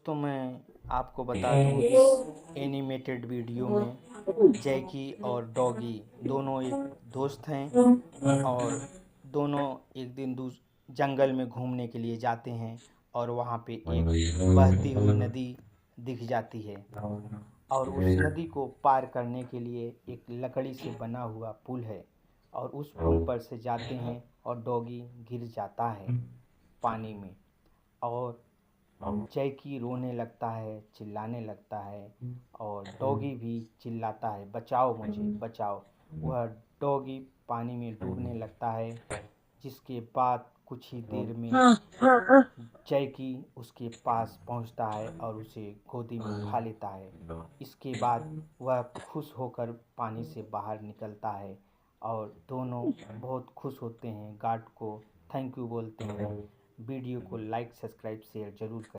तो मैं आपको बता दूं, इस एनिमेटेड वीडियो में जैकी और डॉगी दोनों एक दोस्त हैं और दोनों एक दिन जंगल में घूमने के लिए जाते हैं और वहाँ पे एक बहती हुई नदी दिख जाती है और उस नदी को पार करने के लिए एक लकड़ी से बना हुआ पुल है और उस पुल पर से जाते हैं और डॉगी गिर जाता है पानी में और जैकी रोने लगता है, चिल्लाने लगता है और डॉगी भी चिल्लाता है, बचाओ मुझे बचाओ। वह डॉगी पानी में डूबने लगता है, जिसके बाद कुछ ही देर में जैकी उसके पास पहुंचता है और उसे गोदी में उठा लेता है। इसके बाद वह खुश होकर पानी से बाहर निकलता है और दोनों बहुत खुश होते हैं, गार्ड को थैंक यू बोलते हैं। वीडियो को लाइक सब्सक्राइब शेयर ज़रूर करें।